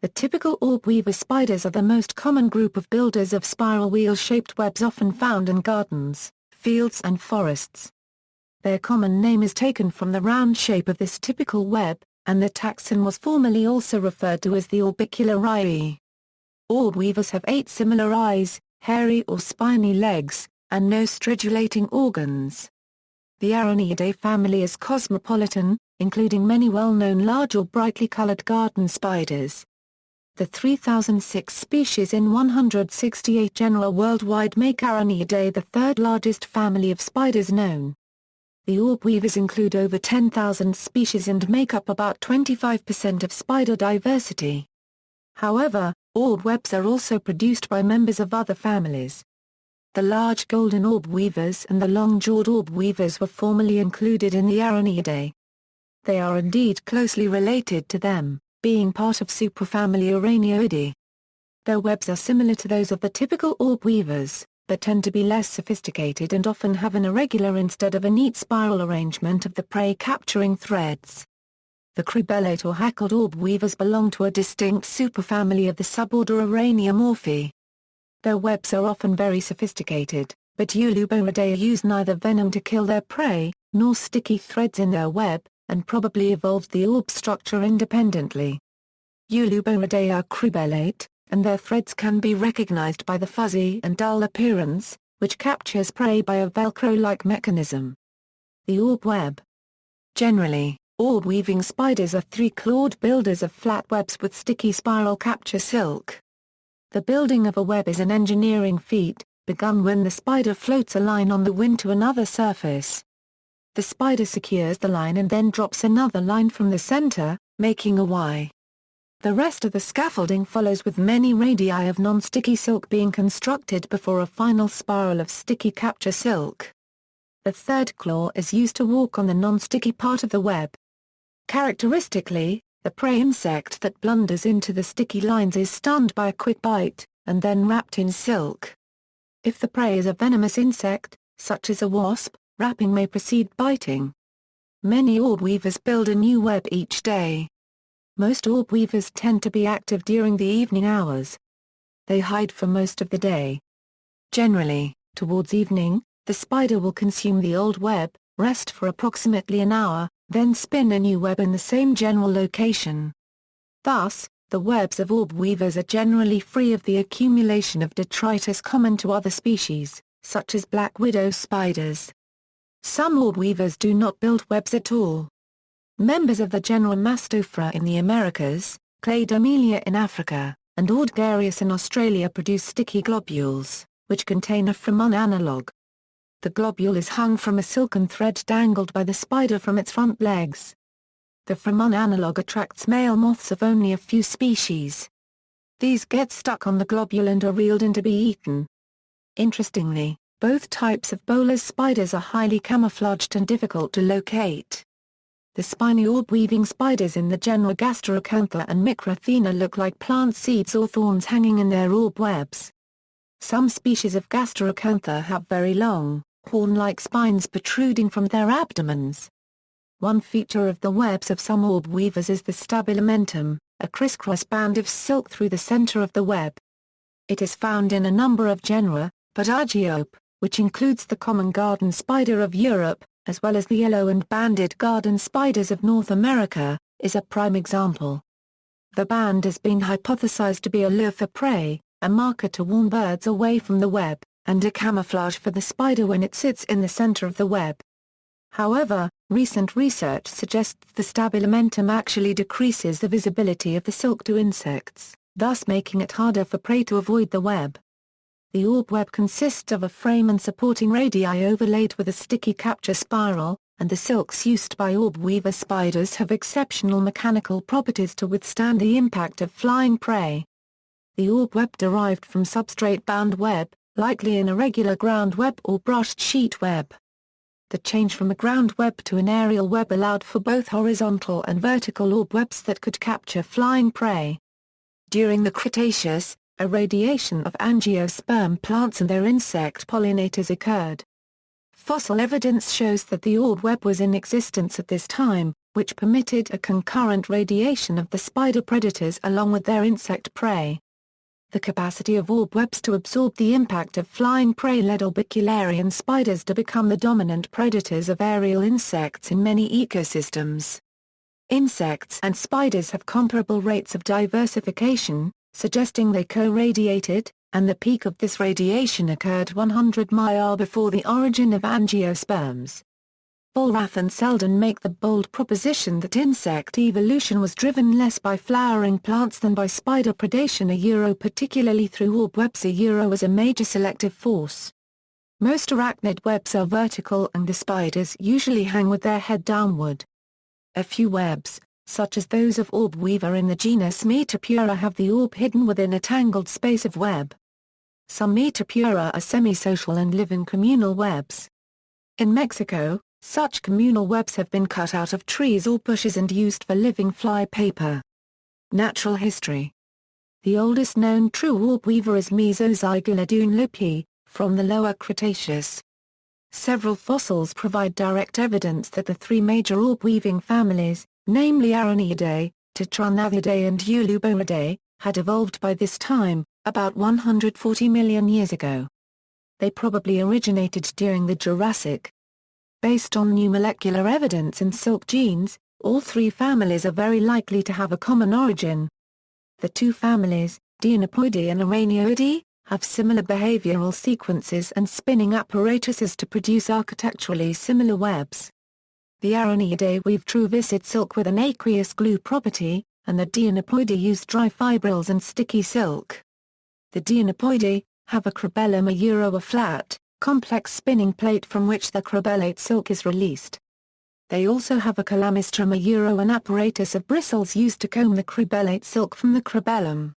The typical orb-weaver spiders are the most common group of builders of spiral wheel-shaped webs often found in gardens, fields and forests. Their common name is taken from the round shape of this typical web, and the taxon was formerly also referred to as the Orbiculariae. Orb-weavers have 8 similar eyes, hairy or spiny legs, and no stridulating organs. The Araneidae family is cosmopolitan, including many well-known large or brightly colored garden spiders. The 3006 species in 168 genera worldwide make Araneidae the third largest family of spiders known. The orb-weavers include over 10,000 species and make up about 25% of spider diversity. However, orb webs are also produced by members of other families. The large golden orb-weavers and the long-jawed orb-weavers were formerly included in the Araneidae. They are indeed closely related to them, being part of superfamily Araneidae. Their webs are similar to those of the typical orb-weavers, but tend to be less sophisticated and often have an irregular instead of a neat spiral arrangement of the prey-capturing threads. The cribellate or hackled orb-weavers belong to a distinct superfamily of the suborder Araneiomorphae. Their webs are often very sophisticated, but Orb-weavers use neither venom to kill their prey, nor sticky threads in their web, and probably evolved the orb structure independently. Orb-weavers are cribellate, and their threads can be recognized by the fuzzy and dull appearance, which captures prey by a Velcro-like mechanism. The orb web. Generally, orb-weaving spiders are 3-clawed builders of flat webs with sticky spiral capture silk. The building of a web is an engineering feat, begun when the spider floats a line on the wind to another surface. The spider secures the line and then drops another line from the center, making a Y. The rest of the scaffolding follows with many radii of non-sticky silk being constructed before a final spiral of sticky capture silk. The third claw is used to walk on the non-sticky part of the web. Characteristically, the prey insect that blunders into the sticky lines is stunned by a quick bite, and then wrapped in silk. If the prey is a venomous insect, such as a wasp, wrapping may precede biting. Many orb-weavers build a new web each day. Most orb-weavers tend to be active during the evening hours. They hide for most of the day. Generally, towards evening, the spider will consume the old web, rest for approximately an hour, then spin a new web in the same general location. Thus, the webs of orb-weavers are generally free of the accumulation of detritus common to other species, such as black widow spiders. Some orb-weavers do not build webs at all. Members of the genera Mastophora in the Americas, Cladomelia in Africa, and Ordgarius in Australia produce sticky globules, which contain a pheromone analog. The globule is hung from a silken thread dangled by the spider from its front legs. The pheromone analog attracts male moths of only a few species. These get stuck on the globule and are reeled in to be eaten. Interestingly, both types of bowler's spiders are highly camouflaged and difficult to locate. The spiny orb-weaving spiders in the genera Gasteracantha and Micrathena look like plant seeds or thorns hanging in their orb webs. Some species of Gasteracantha have very long, horn-like spines protruding from their abdomens. One feature of the webs of some orb-weavers is the stabilimentum, a crisscross band of silk through the center of the web. It is found in a number of genera, but Argiope, which includes the common garden spider of Europe, as well as the yellow and banded garden spiders of North America, is a prime example. The band has been hypothesized to be a lure for prey, a marker to warn birds away from the web, and a camouflage for the spider when it sits in the center of the web. However, recent research suggests the stabilimentum actually decreases the visibility of the silk to insects, thus making it harder for prey to avoid the web. The orb web consists of a frame and supporting radii overlaid with a sticky capture spiral, and the silks used by orb-weaver spiders have exceptional mechanical properties to withstand the impact of flying prey. The orb web derived from substrate-bound web, likely an irregular ground web or brushed sheet web. The change from a ground web to an aerial web allowed for both horizontal and vertical orb webs that could capture flying prey. During the Cretaceous, a radiation of angiosperm plants and their insect pollinators occurred. Fossil evidence shows that the orb web was in existence at this time, which permitted a concurrent radiation of the spider predators along with their insect prey. The capacity of orb webs to absorb the impact of flying prey led Orbicularian spiders to become the dominant predators of aerial insects in many ecosystems. Insects and spiders have comparable rates of diversification, suggesting they co-radiated, and the peak of this radiation occurred 100 million before the origin of angiosperms. Bollrath and Selden make the bold proposition that insect evolution was driven less by flowering plants than by spider predation, particularly through orb webs, as a major selective force. Most arachnid webs are vertical and the spiders usually hang with their head downward. A few webs, such as those of Orb-weaver in the genus Metapura, have the orb hidden within a tangled space of web. Some Metapura are semisocial and live in communal webs. In Mexico, such communal webs have been cut out of trees or bushes and used for living fly paper. Natural history. The oldest known true orb-weaver is Mesozygoladune linyphiidae, from the Lower Cretaceous. Several fossils provide direct evidence that the three major orb-weaving families, namely Araneidae, Tetranychidae and Uluboridae, had evolved by this time, about 140 million years ago. They probably originated during the Jurassic. Based on new molecular evidence and silk genes, all three families are very likely to have a common origin. The two families, Linyphiidae and Araneidae, have similar behavioral sequences and spinning apparatuses to produce architecturally similar webs. The Araneidae weave true viscid silk with an aqueous glue property, and the Linyphiidae use dry fibrils and sticky silk. The Linyphiidae have a cribellum, a flat, complex spinning plate from which the cribellate silk is released. They also have a calamistrum, an apparatus of bristles used to comb the cribellate silk from the cribellum.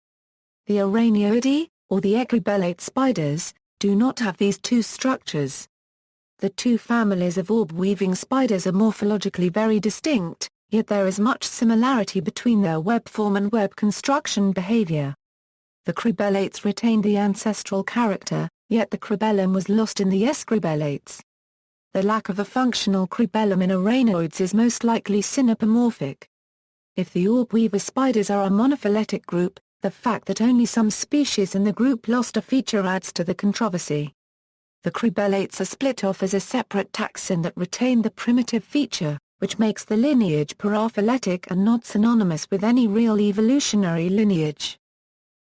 The Araneidae, or the equibellate spiders, do not have these two structures. The two families of orb-weaving spiders are morphologically very distinct, yet there is much similarity between their web form and web construction behavior. The cribellates retained the ancestral character, yet the cribellum was lost in the escribellates. The lack of a functional cribellum in Araneidae is most likely synapomorphic. If the orb-weaver spiders are a monophyletic group, the fact that only some species in the group lost a feature adds to the controversy. The cribellates are split off as a separate taxon that retained the primitive feature, which makes the lineage paraphyletic and not synonymous with any real evolutionary lineage.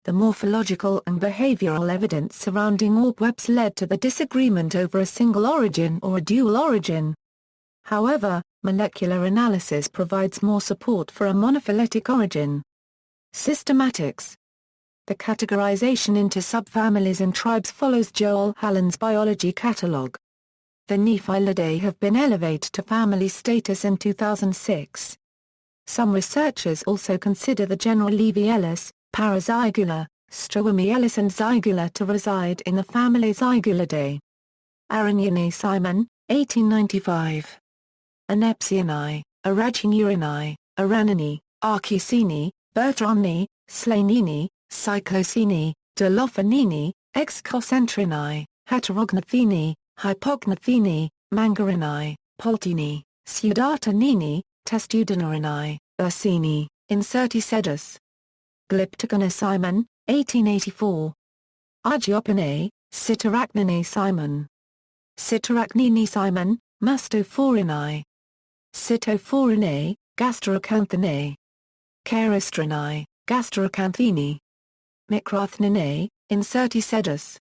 The morphological and behavioral evidence surrounding orb webs led to the disagreement over a single origin or a dual origin. However, molecular analysis provides more support for a monophyletic origin. Systematics. The categorization into subfamilies and tribes follows Joel Hallan's biology catalog. The Linyphiidae have been elevated to family status in 2006. Some researchers also consider the genera Leviellus, Parazygula, Stromiellus and Zygula to reside in the family Zygulidae. Araneidae Simon, 1895. Anepsiinae, Arachiurinae, Araninae, Arcucinae, Bertrani, Slanini, Cyclocini, Delophanini, Excocentrinae, Heterognathini, Hypognathini, Mangarinae, Poltini, Pseudatanini, Testudinarinae, Ursini, Incertisedus. Glyptogonae Simon, 1884. Argiopinae, Cytarachninae Simon. Cytarachnini Simon, Mastophorinae. Cytophorinae, Gasterocanthinae. Carostrinae, Gasterocanthini. Microthninae, Incertisedus.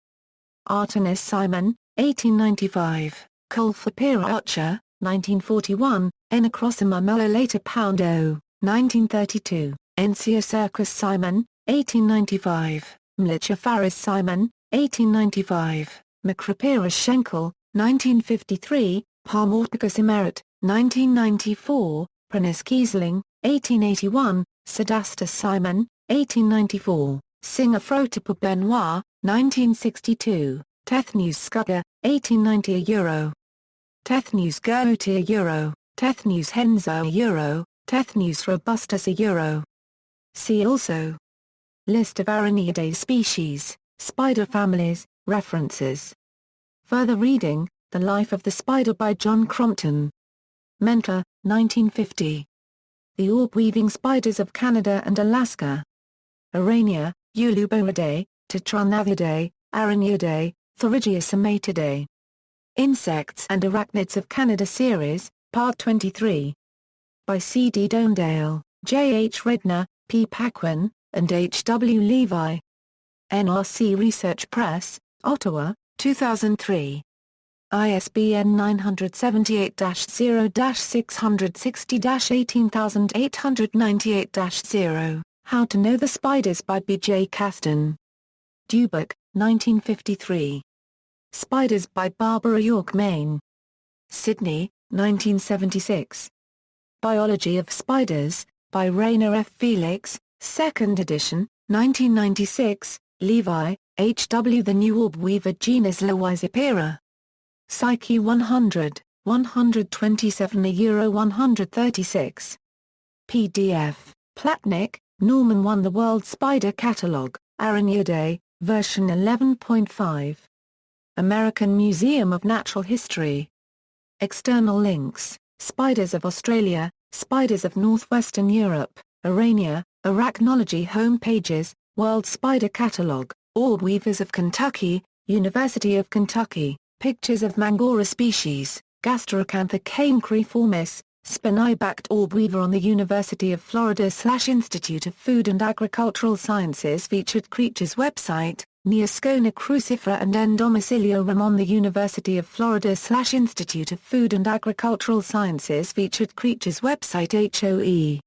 Artemis Simon, 1895. Colphopera archer, 1941. Enacrosima mellolata poundo, 1932. Enciocircus Simon, 1895. Mlichopharis Simon, 1895. Macroperis Schenkel, 1953. Palmorpicus emerit, 1994. Pranus Kiesling, 1881. Sedastus Simon, 1894. Singer-Frotipa Benoit, 1962. Tethnus Scudder, 1890 Tethnus Gertia Tethnus henza Tethnus robustus See also: List of Araneidae species, spider families, references. Further reading: The Life of the Spider by John Crompton. Mentor, 1950. the orb-weaving spiders of Canada and Alaska. Araneidae, Orb-weavers, Tetranychidae, Araneidae, Thorigiosomatidae. Insects and Arachnids of Canada Series, Part 23. By C. D. Donedale, J. H. Redner, P. Paquin, and H. W. Levi. NRC Research Press, Ottawa, 2003. ISBN 978-0-660-18898-0. How to Know the Spiders by B. J. Caston. Dubuque, 1953. Spiders by Barbara York Main. Sydney, 1976. Biology of Spiders, by Rainer F. Felix, 2nd edition, 1996, Levi, H. W. The New Orb-weaver genus Linyphiidae. Psyche 100, 127 136. PDF, Platnick, Norman 1. The World Spider Catalogue, Araneidae, version 11.5. American Museum of Natural History. External links, Spiders of Australia, Spiders of Northwestern Europe, Araneidae, Arachnology home pages, World Spider Catalogue, Orb-weavers of Kentucky, University of Kentucky, pictures of Mangora species, Gastrocantha canecriformis, spiny-backed orb-weaver on the University of Florida/Institute of Food and Agricultural Sciences featured creatures website, Neoscona crucifera and Endomiciliorum on the University of Florida/Institute of Food and Agricultural Sciences featured creatures website HOE.